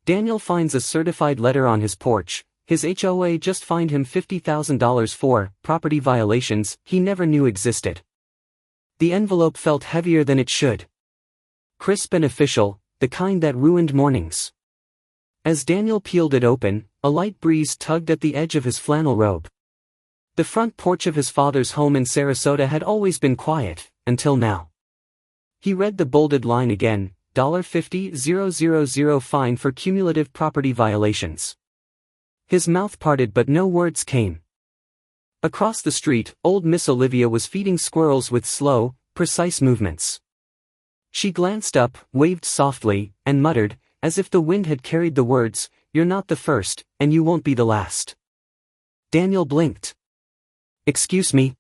Daniel finds a certified letter on his porch. His HOA just fined him $50,000 for property violations he never knew existed. The envelope felt heavier than it should. Crisp and official, the kind that ruined mornings. As Daniel peeled it open, a light breeze tugged at the edge of his flannel robe. The front porch of his father's home in Sarasota had always been quiet, until now. He read the bolded line again, $50,000 fine for cumulative property violations. His mouth parted but no words came. Across the street, old Miss Olivia was feeding squirrels with slow, precise movements. She glanced up, waved softly, and muttered, as if the wind had carried the words, "You're not the first, and you won't be the last." Daniel blinked. "Excuse me?"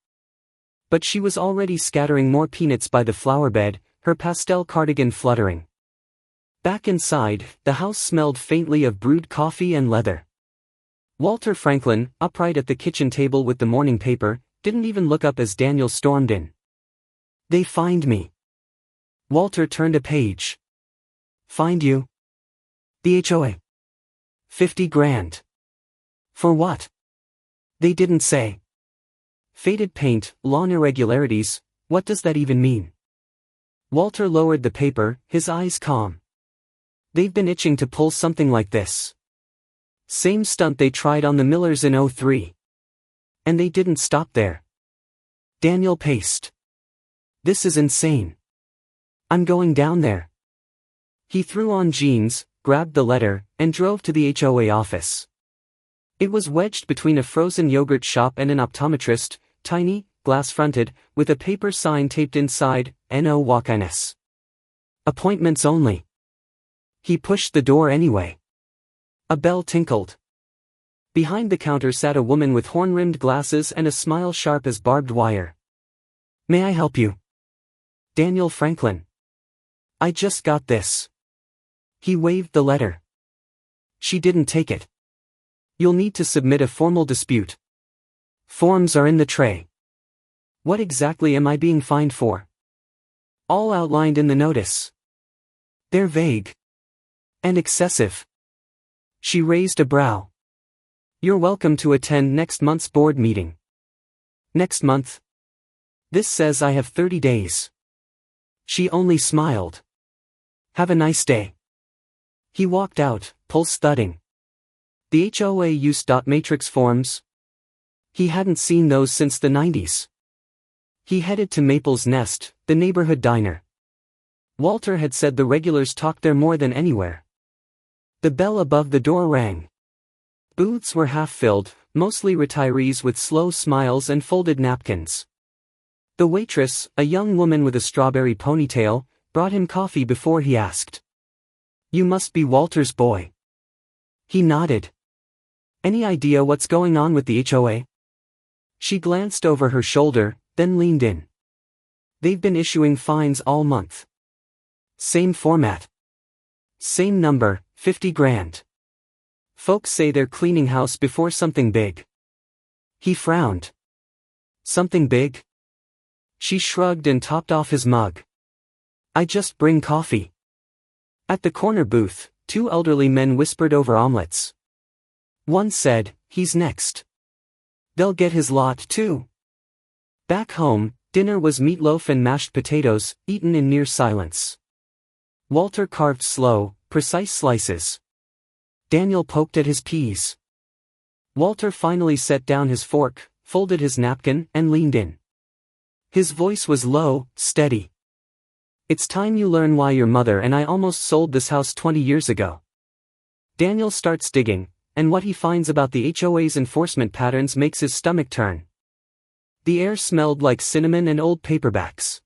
But she was already scattering more peanuts by the flower bed, her pastel cardigan fluttering. Back inside, the house smelled faintly of brewed coffee and leather. Walter Franklin, upright at the kitchen table with the morning paper, didn't even look up as Daniel stormed in. "They fined me." Walter turned a page. "Fined you?" "The HOA. 50 grand. For what?" "They didn't say." "Faded paint, lawn irregularities, what does that even mean?" Walter lowered the paper, his eyes calm. "They've been itching to pull something like this. Same stunt they tried on the Millers in '03. And they didn't stop there." Daniel paced. "This is insane. I'm going down there." He threw on jeans, grabbed the letter, and drove to the HOA office. It was wedged between a frozen yogurt shop and an optometrist, tiny, glass-fronted, with a paper sign taped inside, "No walk-ins. Appointments only." He pushed the door anyway. A bell tinkled. Behind the counter sat a woman with horn-rimmed glasses and a smile sharp as barbed wire. "May I help you?" "Daniel Franklin. I just got this." He waved the letter. She didn't take it. "You'll need to submit a formal dispute. Forms are in the tray." "What exactly am I being fined for?" "All outlined in the notice." "They're vague. And excessive." She raised a brow. "You're welcome to attend next month's board meeting." "Next month? This says I have 30 days. She only smiled. "Have a nice day." He walked out, pulse thudding. The HOA used dot matrix forms. He hadn't seen those since the '90s. He headed to Maple's Nest, the neighborhood diner. Walter had said the regulars talked there more than anywhere. The bell above the door rang. Booths were half-filled, mostly retirees with slow smiles and folded napkins. The waitress, a young woman with a strawberry ponytail, brought him coffee before he asked, "You must be Walter's boy." He nodded. "Any idea what's going on with the HOA?" She glanced over her shoulder, then leaned in. "They've been issuing fines all month. Same format. Same number, 50 grand. Folks say they're cleaning house before something big." He frowned. "Something big?" She shrugged and topped off his mug. "I just bring coffee." At the corner booth, two elderly men whispered over omelets. One said, "He's next. They'll get his lot too." Back home, dinner was meatloaf and mashed potatoes, eaten in near silence. Walter carved slow, precise slices. Daniel poked at his peas. Walter finally set down his fork, folded his napkin, and leaned in. His voice was low, steady. "It's time you learn why your mother and I almost sold this house 20 years ago." Daniel starts digging, and what he finds about the HOA's enforcement patterns makes his stomach turn. The air smelled like cinnamon and old paperbacks.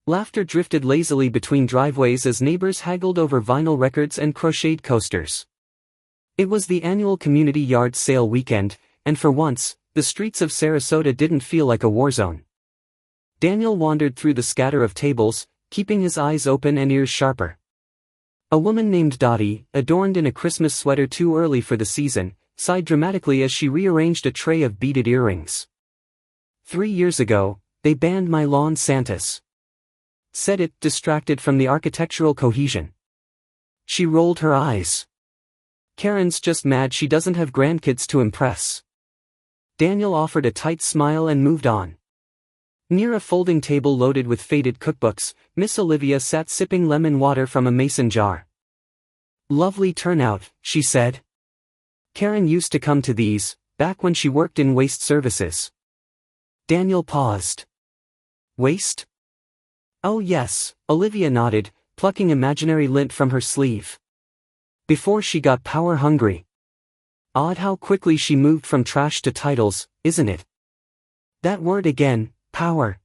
Laughter drifted lazily between driveways as neighbors haggled over vinyl records and crocheted coasters. It was the annual community yard sale weekend, and for once, the streets of Sarasota didn't feel like a war zone. Daniel wandered through the scatter of tables, keeping his eyes open and ears sharper. A woman named Dottie, adorned in a Christmas sweater too early for the season, sighed dramatically as she rearranged a tray of beaded earrings. 3 years ago, they banned my lawn Santas. Said it, distracted from the architectural cohesion. She rolled her eyes. Karen's just mad she doesn't have grandkids to impress. Daniel offered a tight smile and moved on. Near a folding table loaded with faded cookbooks, Miss Olivia sat sipping lemon water from a mason jar. "Lovely turnout," she said. "Karen used to come to these, back when she worked in waste services." Daniel paused. "Waste?" "Oh yes," Olivia nodded, plucking imaginary lint from her sleeve. "Before she got power-hungry. Odd how quickly she moved from trash to titles, isn't it? That word again, power.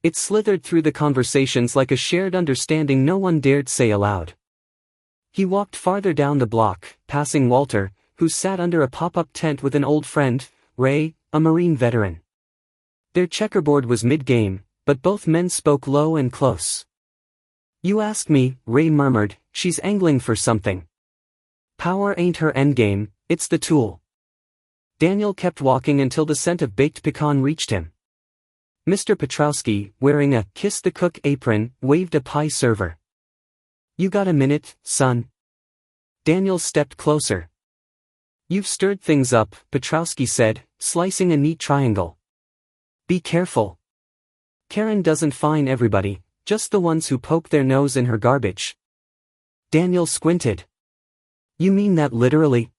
It slithered through the conversations like a shared understanding no one dared say aloud. He walked farther down the block, passing Walter, who sat under a pop-up tent with an old friend, Ray, a Marine veteran. Their checkerboard was mid-game, but both men spoke low and close. "You ask me," Ray murmured, "she's angling for something. Power ain't her endgame, it's the tool." Daniel kept walking until the scent of baked pecan reached him. Mr. Petrowski, wearing a "kiss the cook" apron, waved a pie server. "You got a minute, son?" Daniel stepped closer. "You've stirred things up," Petrowski said, slicing a neat triangle. "Be careful. Karen doesn't fine everybody, just the ones who poke their nose in her garbage." Daniel squinted. "You mean that literally?"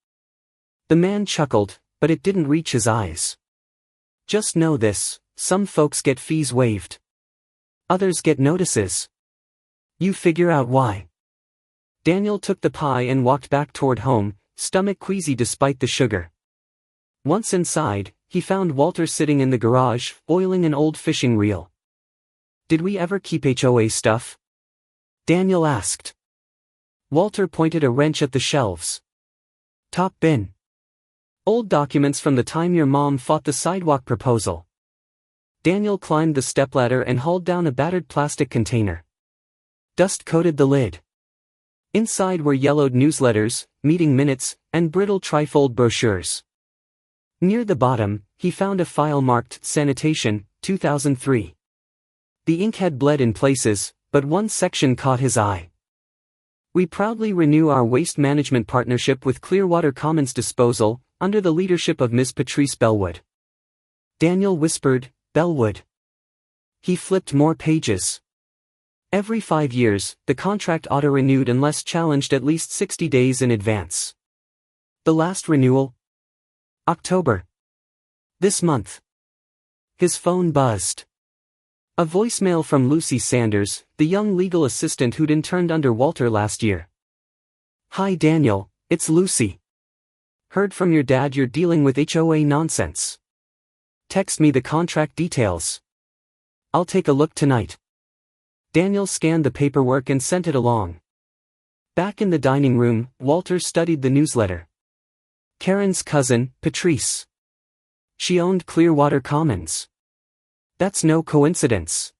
The man chuckled, but it didn't reach his eyes. "Just know this, some folks get fees waived. Others get notices. You figure out why." Daniel took the pie and walked back toward home, stomach queasy despite the sugar. Once inside, he found Walter sitting in the garage, oiling an old fishing reel. "Did we ever keep HOA stuff?" Daniel asked. Walter pointed a wrench at the shelves. "Top bin. Old documents from the time your mom fought the sidewalk proposal." Daniel climbed the stepladder and hauled down a battered plastic container. Dust coated the lid. Inside were yellowed newsletters, meeting minutes, and brittle trifold brochures. Near the bottom, he found a file marked Sanitation, 2003. The ink had bled in places, but one section caught his eye. "We proudly renew our waste management partnership with Clearwater Commons Disposal, under the leadership of Ms. Patrice Bellwood." Daniel whispered, "Bellwood." He flipped more pages. Every 5 years, the contract auto-renewed unless challenged at least 60 days in advance. The last renewal? October. This month. His phone buzzed. A voicemail from Lucy Sanders, the young legal assistant who'd interned under Walter last year. "Hi Daniel, it's Lucy. Heard from your dad you're dealing with HOA nonsense. Text me the contract details. I'll take a look tonight." Daniel scanned the paperwork and sent it along. Back in the dining room, Walter studied the newsletter. Karen's cousin, Patrice. She owned Clearwater Commons. That's no coincidence.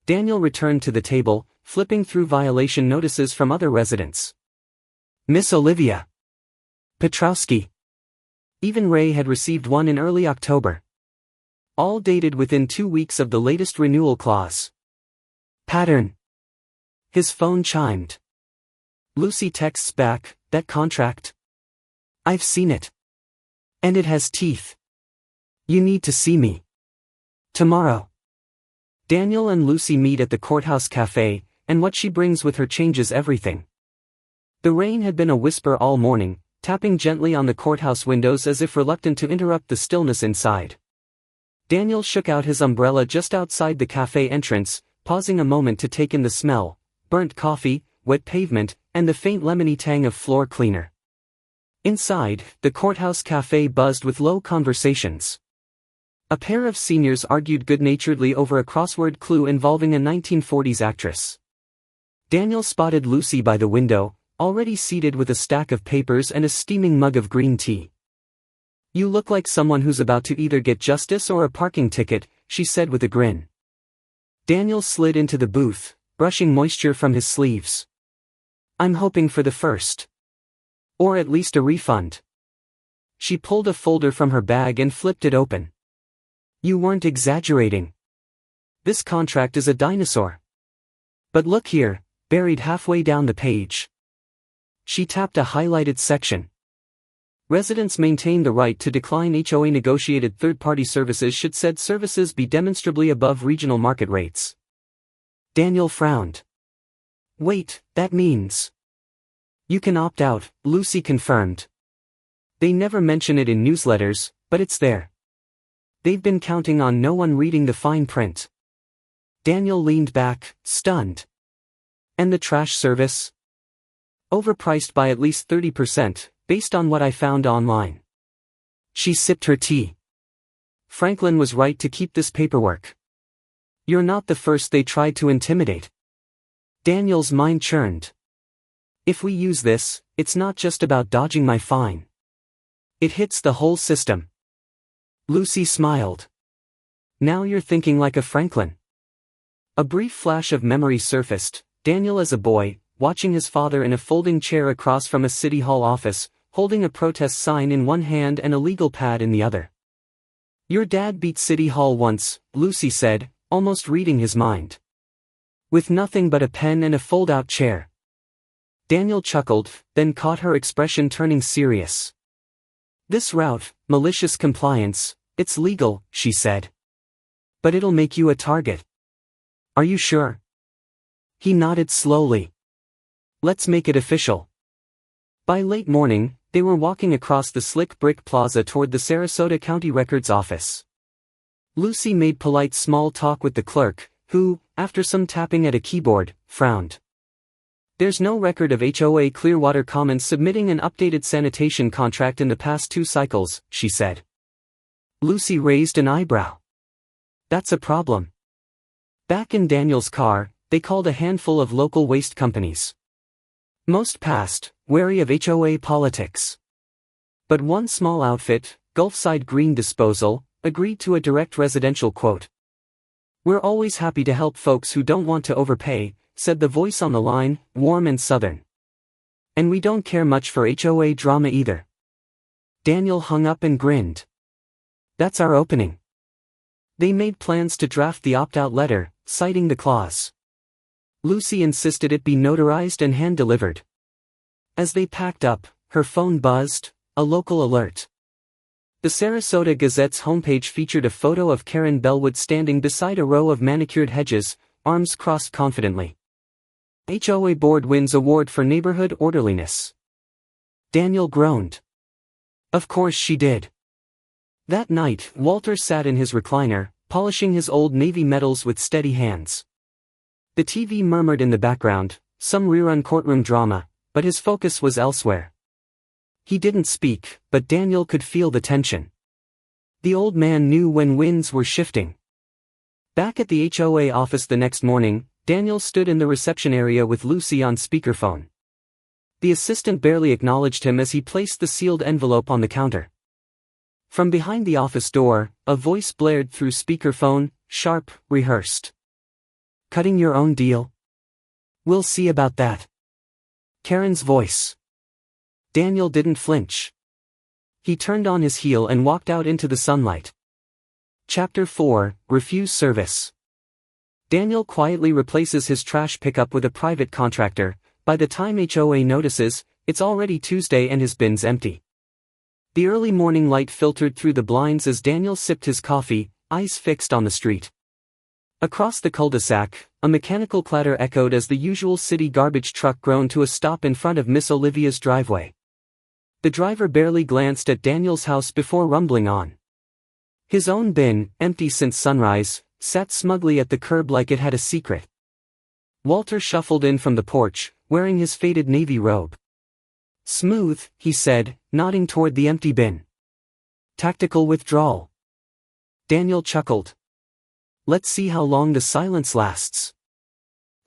Daniel returned to the table, flipping through violation notices from other residents. Miss Olivia. Petrowski. Even Ray had received one in early October. All dated within 2 weeks of the latest renewal clause. Pattern. His phone chimed. Lucy texts back, "That contract? I've seen it. And it has teeth. You need to see me. Tomorrow." Daniel and Lucy meet at the courthouse cafe, and what she brings with her changes everything. The rain had been a whisper all morning, tapping gently on the courthouse windows as if reluctant to interrupt the stillness inside. Daniel shook out his umbrella just outside the cafe entrance, pausing a moment to take in the smell: burnt coffee, wet pavement, and the faint lemony tang of floor cleaner. Inside, the courthouse cafe buzzed with low conversations. A pair of seniors argued good-naturedly over a crossword clue involving a 1940s actress. Daniel spotted Lucy by the window, already seated with a stack of papers and a steaming mug of green tea. "You look like someone who's about to either get justice or a parking ticket," she said with a grin. Daniel slid into the booth, brushing moisture from his sleeves. "I'm hoping for the first. Or at least a refund." She pulled a folder from her bag and flipped it open. "You weren't exaggerating. This contract is a dinosaur. But look here," buried halfway down the page. She tapped a highlighted section. Residents maintain the right to decline HOA negotiated third-party services should said services be demonstrably above regional market rates. Daniel frowned. Wait, that means you can opt out, Lucy confirmed. They never mention it in newsletters, but it's there. They've been counting on no one reading the fine print. Daniel leaned back, stunned. And the trash service? Overpriced by at least 30%, based on what I found online. She sipped her tea. Franklin was right to keep this paperwork. You're not the first they tried to intimidate. Daniel's mind churned. If we use this, it's not just about dodging my fine. It hits the whole system. Lucy smiled. Now you're thinking like a Franklin. A brief flash of memory surfaced, Daniel as a boy, watching his father in a folding chair across from a city hall office, holding a protest sign in one hand and a legal pad in the other. Your dad beat City Hall once, Lucy said, almost reading his mind. With nothing but a pen and a fold-out chair. Daniel chuckled, then caught her expression turning serious. This route, malicious compliance, it's legal, she said. But it'll make you a target. Are you sure? He nodded slowly. Let's make it official. By late morning, they were walking across the slick brick plaza toward the Sarasota County Records office. Lucy made polite small talk with the clerk, who, after some tapping at a keyboard, frowned. There's no record of HOA Clearwater Commons submitting an updated sanitation contract in the past 2 cycles, she said. Lucy raised an eyebrow. That's a problem. Back in Daniel's car, they called a handful of local waste companies. Most passed, wary of HOA politics. But one small outfit, Gulfside Green Disposal, agreed to a direct residential quote. We're always happy to help folks who don't want to overpay, said the voice on the line, warm and southern. And we don't care much for HOA drama either. Daniel hung up and grinned. That's our opening. They made plans to draft the opt-out letter, citing the clause. Lucy insisted it be notarized and hand-delivered. As they packed up, her phone buzzed, a local alert. The Sarasota Gazette's homepage featured a photo of Karen Bellwood standing beside a row of manicured hedges, arms crossed confidently. HOA Board wins award for neighborhood orderliness. Daniel groaned. Of course she did. That night, Walter sat in his recliner, polishing his old Navy medals with steady hands. The TV murmured in the background, some rerun courtroom drama, but his focus was elsewhere. He didn't speak, but Daniel could feel the tension. The old man knew when winds were shifting. Back at the HOA office the next morning, Daniel stood in the reception area with Lucy on speakerphone. The assistant barely acknowledged him as he placed the sealed envelope on the counter. From behind the office door, a voice blared through speakerphone, sharp, rehearsed. Cutting your own deal? We'll see about that. Karen's voice. Daniel didn't flinch. He turned on his heel and walked out into the sunlight. Chapter 4, Refuse Service. Daniel quietly replaces his trash pickup with a private contractor. By the time HOA notices, it's already Tuesday and his bin's empty. The early morning light filtered through the blinds as Daniel sipped his coffee, eyes fixed on the street. Across the cul-de-sac, a mechanical clatter echoed as the usual city garbage truck groaned to a stop in front of Miss Olivia's driveway. The driver barely glanced at Daniel's house before rumbling on. His own bin, empty since sunrise, sat smugly at the curb like it had a secret. Walter shuffled in from the porch, wearing his faded navy robe. Smooth, he said, nodding toward the empty bin. Tactical withdrawal. Daniel chuckled. Let's see how long the silence lasts.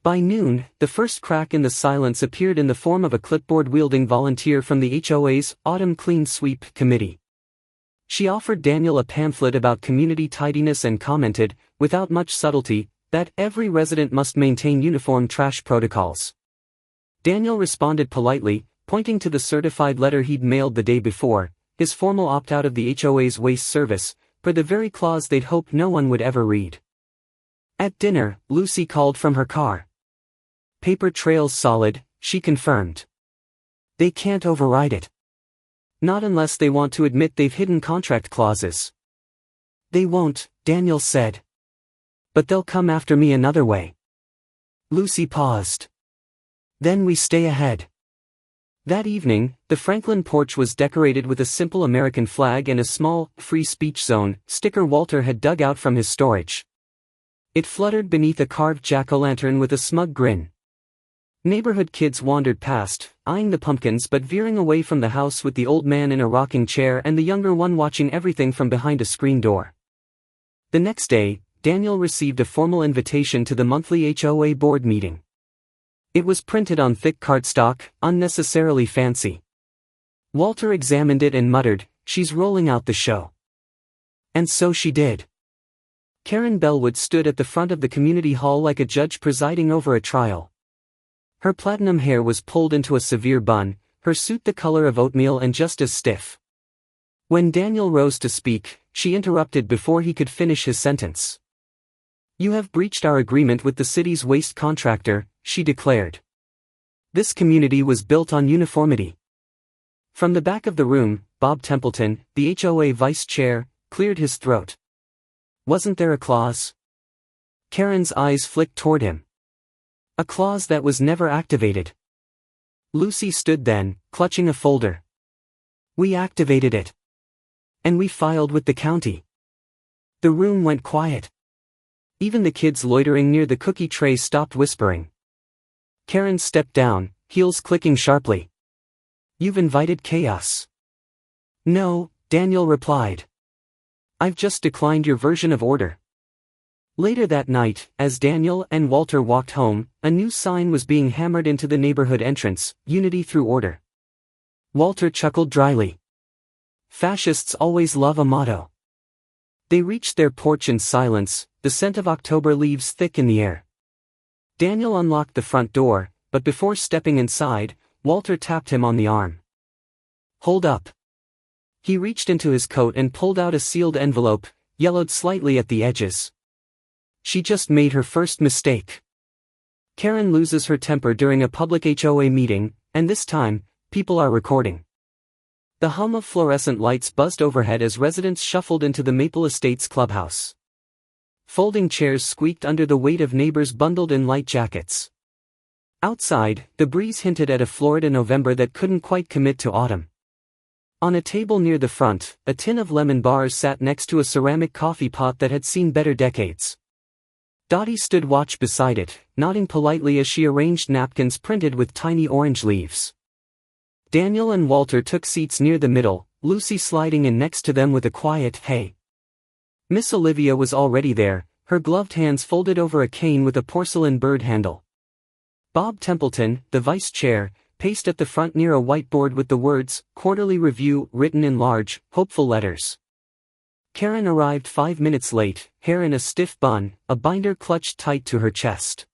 By noon, the first crack in the silence appeared in the form of a clipboard-wielding volunteer from the HOA's Autumn Clean Sweep Committee. She offered Daniel a pamphlet about community tidiness and commented, without much subtlety, that every resident must maintain uniform trash protocols. Daniel responded politely, pointing to the certified letter he'd mailed the day before, his formal opt-out of the HOA's waste service, per the very clause they'd hoped no one would ever read. At dinner, Lucy called from her car. Paper trails solid, she confirmed. They can't override it. Not unless they want to admit they've hidden contract clauses. They won't, Daniel said. But they'll come after me another way. Lucy paused. Then we stay ahead. That evening, the Franklin porch was decorated with a simple American flag and a small, free speech zone sticker Walter had dug out from his storage. It fluttered beneath a carved jack-o'-lantern with a smug grin. Neighborhood kids wandered past, eyeing the pumpkins but veering away from the house with the old man in a rocking chair and the younger one watching everything from behind a screen door. The next day, Daniel received a formal invitation to the monthly HOA board meeting. It was printed on thick cardstock, unnecessarily fancy. Walter examined it and muttered, "She's rolling out the show." And so she did. Karen Bellwood stood at the front of the community hall like a judge presiding over a trial. Her platinum hair was pulled into a severe bun, her suit the color of oatmeal and just as stiff. When Daniel rose to speak, she interrupted before he could finish his sentence. "You have breached our agreement with the city's waste contractor," she declared. "This community was built on uniformity." From the back of the room, Bob Templeton, the HOA vice chair, cleared his throat. "Wasn't there a clause?" Karen's eyes flicked toward him. "A clause that was never activated." Lucy stood then, clutching a folder. "We activated it. And we filed with the county." The room went quiet. Even the kids loitering near the cookie tray stopped whispering. Karen stepped down, heels clicking sharply. "You've invited chaos." "No," Daniel replied. "I've just declined your version of order." Later that night, as Daniel and Walter walked home, a new sign was being hammered into the neighborhood entrance, "Unity through order." Walter chuckled dryly. Fascists always love a motto. They reached their porch in silence, the scent of October leaves thick in the air. Daniel unlocked the front door, but before stepping inside, Walter tapped him on the arm. "Hold up." He reached into his coat and pulled out a sealed envelope, yellowed slightly at the edges. "She just made her first mistake." Karen loses her temper during a public HOA meeting, and this time, people are recording. The hum of fluorescent lights buzzed overhead as residents shuffled into the Maple Estates clubhouse. Folding chairs squeaked under the weight of neighbors bundled in light jackets. Outside, the breeze hinted at a Florida November that couldn't quite commit to autumn. On a table near the front, a tin of lemon bars sat next to a ceramic coffee pot that had seen better decades. Dottie stood watch beside it, nodding politely as she arranged napkins printed with tiny orange leaves. Daniel and Walter took seats near the middle, Lucy sliding in next to them with a quiet "hey." Miss Olivia was already there, her gloved hands folded over a cane with a porcelain bird handle. Bob Templeton, the vice chair, paced at the front near a whiteboard with the words, "Quarterly Review," written in large, hopeful letters. Karen arrived 5 minutes late, hair in a stiff bun, a binder clutched tight to her chest.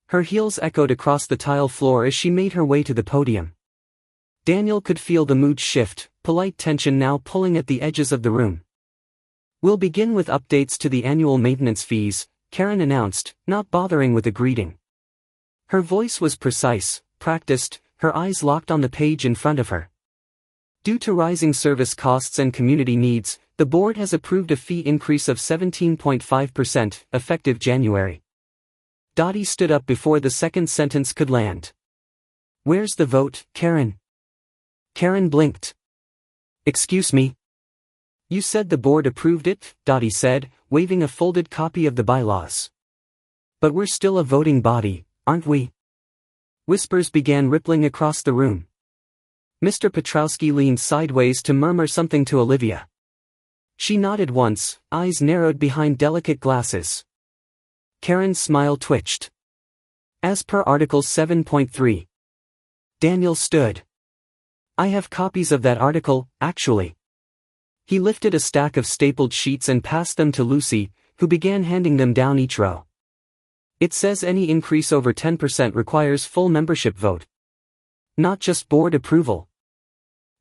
Her heels echoed across the tile floor as she made her way to the podium. Daniel could feel the mood shift, polite tension now pulling at the edges of the room. "We'll begin with updates to the annual maintenance fees," Karen announced, not bothering with a greeting. Her voice was precise, practiced, her eyes locked on the page in front of her. Due to rising service costs and community needs, the board has approved a fee increase of 17.5%, effective January. Dottie stood up before the second sentence could land. "Where's the vote, Karen?" Karen blinked. "Excuse me?" "You said the board approved it," Dottie said, waving a folded copy of the bylaws. "But we're still a voting body, aren't we?" Whispers began rippling across the room. Mr. Petrowski leaned sideways to murmur something to Olivia. She nodded once, eyes narrowed behind delicate glasses. Karen's smile twitched. "As per Article 7.3. Daniel stood. "I have copies of that article, actually." He lifted a stack of stapled sheets and passed them to Lucy, who began handing them down each row. "It says any increase over 10% requires full membership vote. Not just board approval."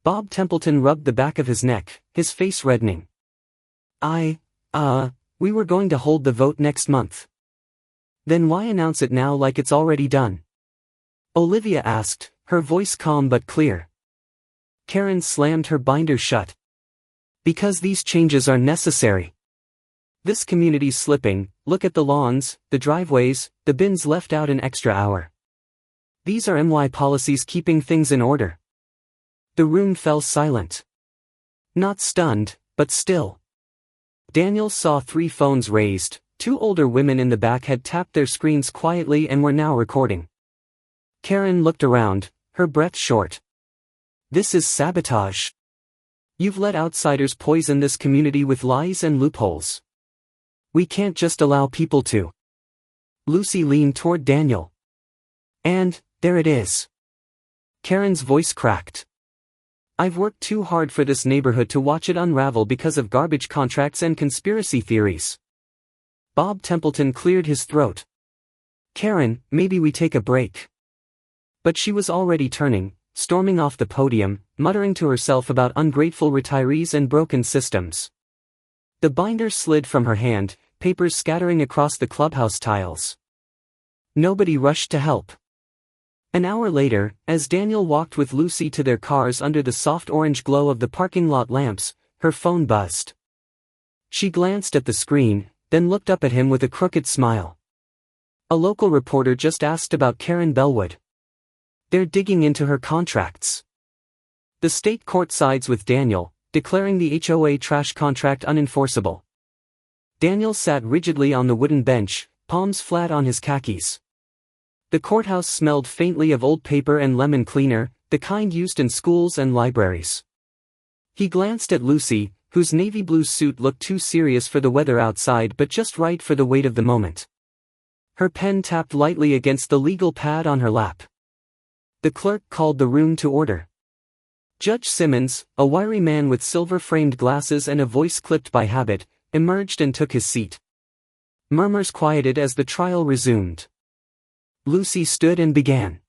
Bob Templeton rubbed the back of his neck, his face reddening. We were going to hold the vote next month." "Then why announce it now like it's already done?" Olivia asked, her voice calm but clear. Karen slammed her binder shut. Because these changes are necessary. This community's slipping, look at the lawns, the driveways, the bins left out an extra hour. These are MY policies keeping things in order. The room fell silent. Not stunned, but still. Daniel saw 3 phones raised, 2 older women in the back had tapped their screens quietly and were now recording. Karen looked around, her breath short. This is sabotage. You've let outsiders poison this community with lies and loopholes. We can't just allow people to. Lucy leaned toward Daniel. And, there it is. Karen's voice cracked. I've worked too hard for this neighborhood to watch it unravel because of garbage contracts and conspiracy theories. Bob Templeton cleared his throat. Karen, maybe we take a break. But she was already turning, storming off the podium, muttering to herself about ungrateful retirees and broken systems. The binder slid from her hand, papers scattering across the clubhouse tiles. Nobody rushed to help. An hour later, as Daniel walked with Lucy to their cars under the soft orange glow of the parking lot lamps, her phone buzzed. She glanced at the screen, then looked up at him with a crooked smile. A local reporter just asked about Karen Bellwood. They're digging into her contracts. The state court sides with Daniel, declaring the HOA trash contract unenforceable. Daniel sat rigidly on the wooden bench, palms flat on his khakis. The courthouse smelled faintly of old paper and lemon cleaner, the kind used in schools and libraries. He glanced at Lucy, whose navy blue suit looked too serious for the weather outside but just right for the weight of the moment. Her pen tapped lightly against the legal pad on her lap. The clerk called the room to order. Judge Simmons, a wiry man with silver-framed glasses and a voice clipped by habit, emerged and took his seat. Murmurs quieted as the trial resumed. Lucy stood and began.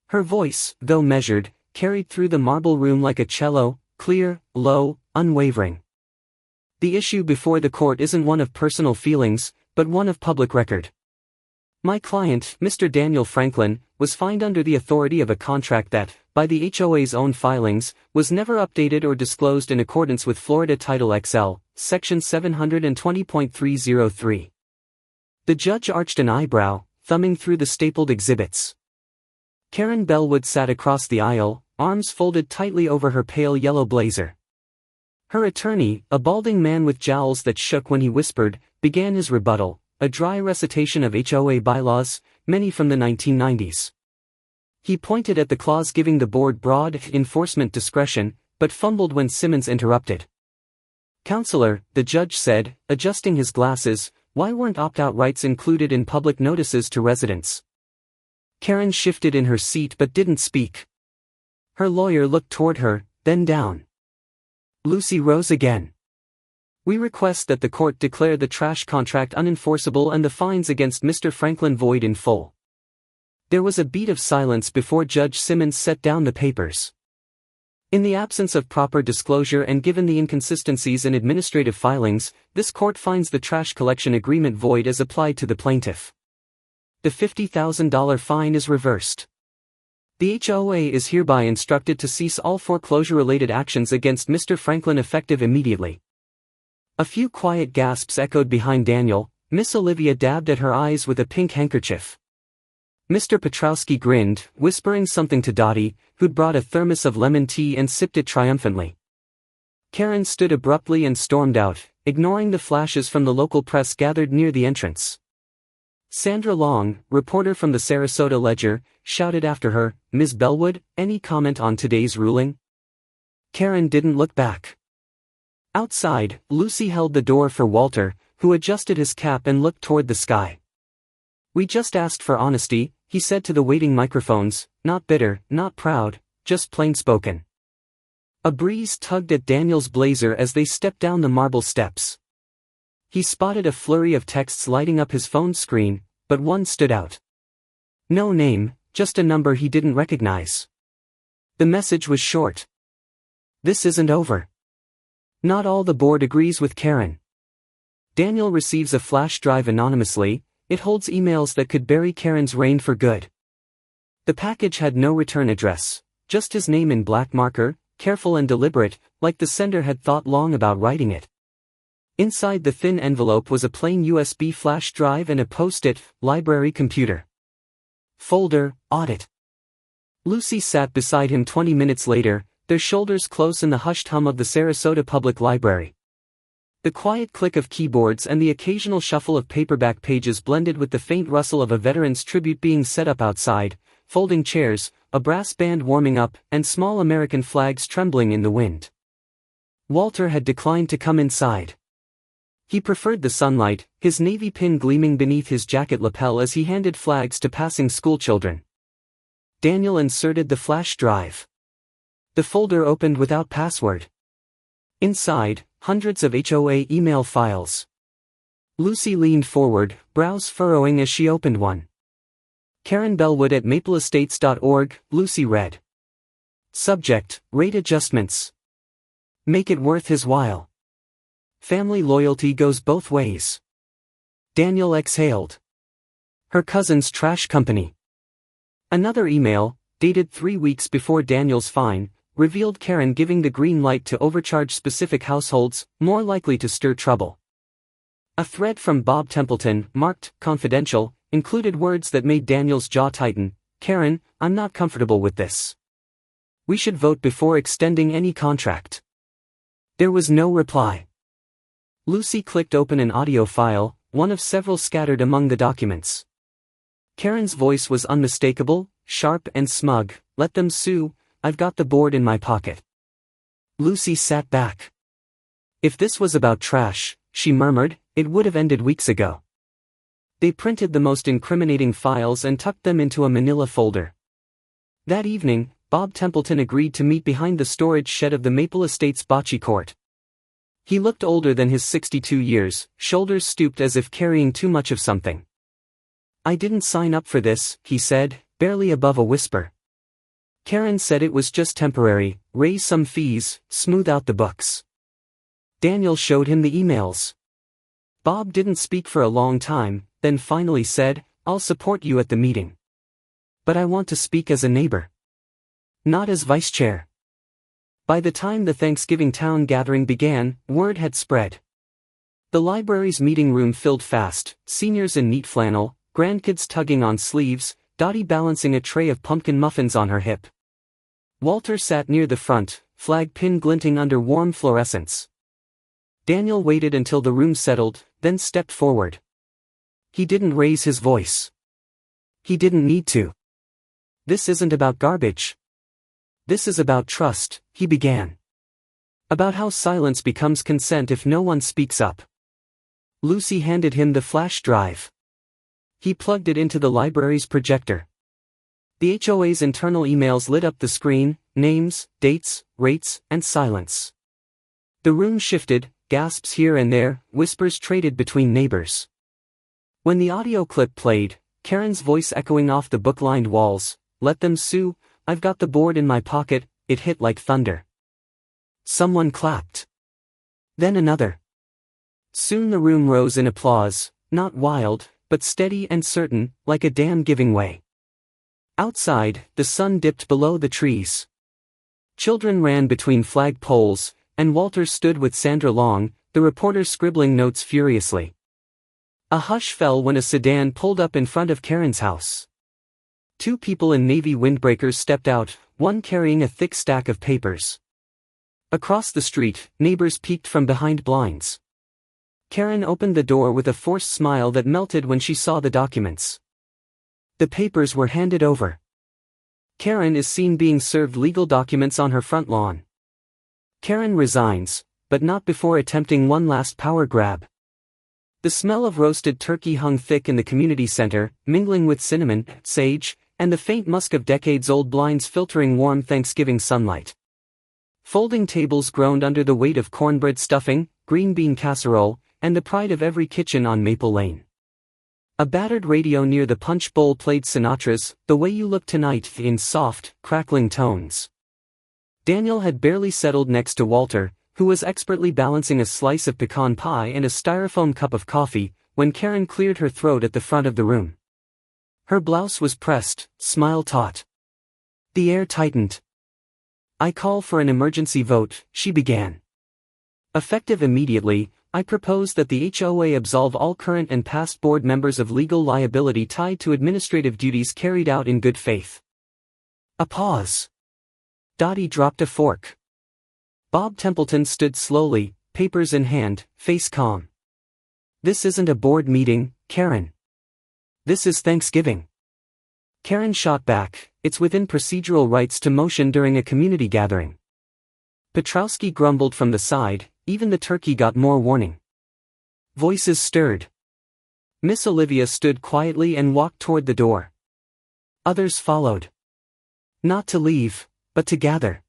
Her voice, though measured, carried through the marble room like a cello, clear, low, unwavering. The issue before the court isn't one of personal feelings, but one of public record. My client, Mr. Daniel Franklin, was fined under the authority of a contract that, by the HOA's own filings, was never updated or disclosed in accordance with Florida Title XL, Section 720.303. The judge arched an eyebrow, thumbing through the stapled exhibits. Karen Bellwood sat across the aisle, arms folded tightly over her pale yellow blazer. Her attorney, a balding man with jowls that shook when he whispered, began his rebuttal, a dry recitation of HOA bylaws, many from the 1990s. He pointed at the clause giving the board broad enforcement discretion, but fumbled when Simmons interrupted. Counselor, the judge said, adjusting his glasses, why weren't opt-out rights included in public notices to residents? Karen shifted in her seat but didn't speak. Her lawyer looked toward her, then down. Lucy rose again. We request that the court declare the trash contract unenforceable and the fines against Mr. Franklin void in full. There was a beat of silence before Judge Simmons set down the papers. In the absence of proper disclosure and given the inconsistencies in administrative filings, this court finds the trash collection agreement void as applied to the plaintiff. The $50,000 fine is reversed. The HOA is hereby instructed to cease all foreclosure-related actions against Mr. Franklin effective immediately. A few quiet gasps echoed behind Daniel. Miss Olivia dabbed at her eyes with a pink handkerchief. Mr. Petrowski grinned, whispering something to Dottie, who'd brought a thermos of lemon tea and sipped it triumphantly. Karen stood abruptly and stormed out, ignoring the flashes from the local press gathered near the entrance. Sandra Long, reporter from the Sarasota Ledger, shouted after her, Ms. Bellwood, any comment on today's ruling? Karen didn't look back. Outside, Lucy held the door for Walter, who adjusted his cap and looked toward the sky. We just asked for honesty, he said to the waiting microphones, not bitter, not proud, just plain-spoken. A breeze tugged at Daniel's blazer as they stepped down the marble steps. He spotted a flurry of texts lighting up his phone screen, but one stood out. No name, just a number he didn't recognize. The message was short. This isn't over. Not all the board agrees with Karen. Daniel receives a flash drive anonymously. It holds emails that could bury Karen's reign for good. The package had no return address, just his name in black marker, careful and deliberate, like the sender had thought long about writing it. Inside the thin envelope was a plain USB flash drive and a post-it, library computer. Folder, audit. Lucy sat beside him 20 minutes later, their shoulders close in the hushed hum of the Sarasota Public Library. The quiet click of keyboards and the occasional shuffle of paperback pages blended with the faint rustle of a veteran's tribute being set up outside, folding chairs, a brass band warming up, and small American flags trembling in the wind. Walter had declined to come inside. He preferred the sunlight, his navy pin gleaming beneath his jacket lapel as he handed flags to passing schoolchildren. Daniel inserted the flash drive. The folder opened without password. Inside, hundreds of HOA email files. Lucy leaned forward, brows furrowing as she opened one. Karen Bellwood at mapleestates.org, Lucy read. Subject, rate adjustments. Make it worth his while. Family loyalty goes both ways. Daniel exhaled. Her cousin's trash company. Another email, dated 3 weeks before Daniel's fine, revealed Karen giving the green light to overcharge specific households, more likely to stir trouble. A thread from Bob Templeton, marked confidential, included words that made Daniel's jaw tighten. Karen, I'm not comfortable with this. We should vote before extending any contract. There was no reply. Lucy clicked open an audio file, one of several scattered among the documents. Karen's voice was unmistakable, sharp and smug. Let them sue, I've got the board in my pocket. Lucy sat back. If this was about trash, she murmured, it would have ended weeks ago. They printed the most incriminating files and tucked them into a manila folder. That evening, Bob Templeton agreed to meet behind the storage shed of the Maple Estates bocce court. He looked older than his 62 years, shoulders stooped as if carrying too much of something. I didn't sign up for this, he said, barely above a whisper. Karen said it was just temporary, raise some fees, smooth out the books. Daniel showed him the emails. Bob didn't speak for a long time, then finally said, I'll support you at the meeting. But I want to speak as a neighbor. Not as vice chair. By the time the Thanksgiving town gathering began, word had spread. The library's meeting room filled fast, seniors in neat flannel, grandkids tugging on sleeves, Dottie balancing a tray of pumpkin muffins on her hip. Walter sat near the front, flag pin glinting under warm fluorescence. Daniel waited until the room settled, then stepped forward. He didn't raise his voice. He didn't need to. This isn't about garbage. This is about trust, he began. About how silence becomes consent if no one speaks up. Lucy handed him the flash drive. He plugged it into the library's projector. The HOA's internal emails lit up the screen, names, dates, rates, and silence. The room shifted, gasps here and there, whispers traded between neighbors. When the audio clip played, Karen's voice echoing off the book-lined walls, let them sue, I've got the board in my pocket, it hit like thunder. Someone clapped. Then another. Soon the room rose in applause, not wild, but steady and certain, like a dam giving way. Outside, the sun dipped below the trees. Children ran between flag poles, and Walter stood with Sandra Long, the reporter scribbling notes furiously. A hush fell when a sedan pulled up in front of Karen's house. 2 people in navy windbreakers stepped out, one carrying a thick stack of papers. Across the street, neighbors peeked from behind blinds. Karen opened the door with a forced smile that melted when she saw the documents. The papers were handed over. Karen is seen being served legal documents on her front lawn. Karen resigns, but not before attempting one last power grab. The smell of roasted turkey hung thick in the community center, mingling with cinnamon, sage, and the faint musk of decades-old blinds filtering warm Thanksgiving sunlight. Folding tables groaned under the weight of cornbread stuffing, green bean casserole, and the pride of every kitchen on Maple Lane. A battered radio near the punch bowl played Sinatra's "The Way You Look Tonight" in soft, crackling tones. Daniel had barely settled next to Walter, who was expertly balancing a slice of pecan pie and a styrofoam cup of coffee, when Karen cleared her throat at the front of the room. Her blouse was pressed, smile taut. The air tightened. "I call for an emergency vote," she began. "Effective immediately, I propose that the HOA absolve all current and past board members of legal liability tied to administrative duties carried out in good faith." A pause. Dottie dropped a fork. Bob Templeton stood slowly, papers in hand, face calm. "This isn't a board meeting, Karen. This is Thanksgiving." Karen shot back, "It's within procedural rights to motion during a community gathering." Petrowski grumbled from the side, "Even the turkey got more warning." Voices stirred. Miss Olivia stood quietly and walked toward the door. Others followed. Not to leave, but to gather.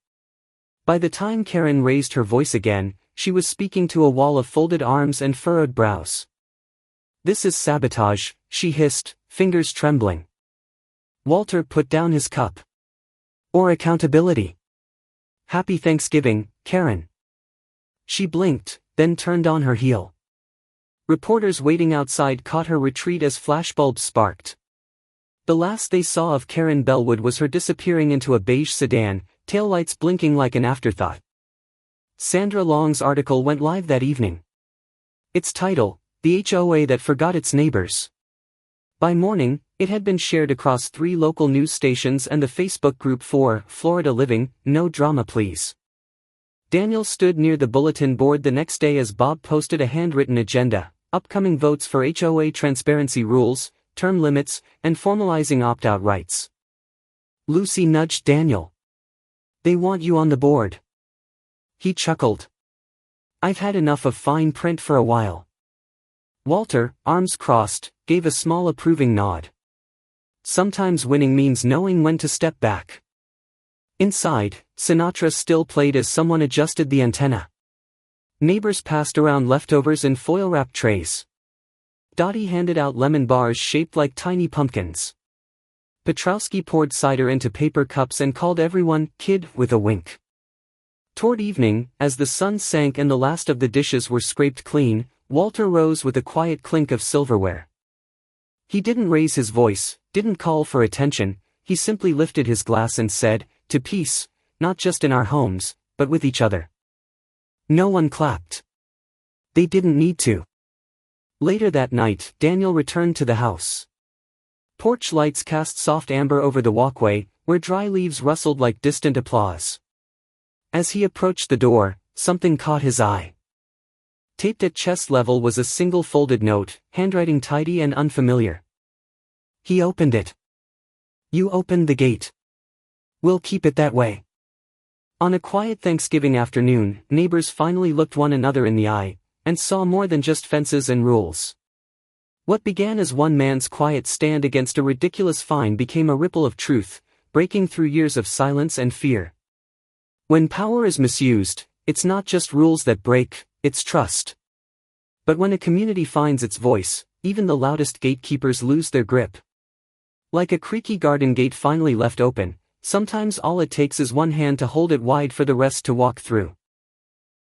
By the time Karen raised her voice again, she was speaking to a wall of folded arms and furrowed brows. "This is sabotage," she hissed, fingers trembling. Walter put down his cup. "Or accountability. Happy Thanksgiving, Karen." She blinked, then turned on her heel. Reporters waiting outside caught her retreat as flashbulbs sparked. The last they saw of Karen Bellwood was her disappearing into a beige sedan, taillights blinking like an afterthought. Sandra Long's article went live that evening. Its title, "The HOA That Forgot Its Neighbors." By morning, it had been shared across 3 local news stations and the Facebook group for Florida Living, No Drama Please. Daniel stood near the bulletin board the next day as Bob posted a handwritten agenda, upcoming votes for HOA transparency rules, term limits, and formalizing opt-out rights. Lucy nudged Daniel. "They want you on the board." He chuckled. "I've had enough of fine print for a while." Walter, arms crossed, gave a small approving nod. Sometimes winning means knowing when to step back. Inside, Sinatra still played as someone adjusted the antenna. Neighbors passed around leftovers in foil-wrapped trays. Dottie handed out lemon bars shaped like tiny pumpkins. Petrowski poured cider into paper cups and called everyone "kid" with a wink. Toward evening, as the sun sank and the last of the dishes were scraped clean, Walter rose with a quiet clink of silverware. He didn't raise his voice, didn't call for attention, he simply lifted his glass and said, "To peace, not just in our homes, but with each other." No one clapped. They didn't need to. Later that night, Daniel returned to the house. Porch lights cast soft amber over the walkway, where dry leaves rustled like distant applause. As he approached the door, something caught his eye. Taped at chest level was a single folded note, handwriting tidy and unfamiliar. He opened it. "You opened the gate. We'll keep it that way." On a quiet Thanksgiving afternoon, neighbors finally looked one another in the eye, and saw more than just fences and rules. What began as one man's quiet stand against a ridiculous fine became a ripple of truth, breaking through years of silence and fear. When power is misused, it's not just rules that break, it's trust. But when a community finds its voice, even the loudest gatekeepers lose their grip. Like a creaky garden gate finally left open, sometimes all it takes is one hand to hold it wide for the rest to walk through.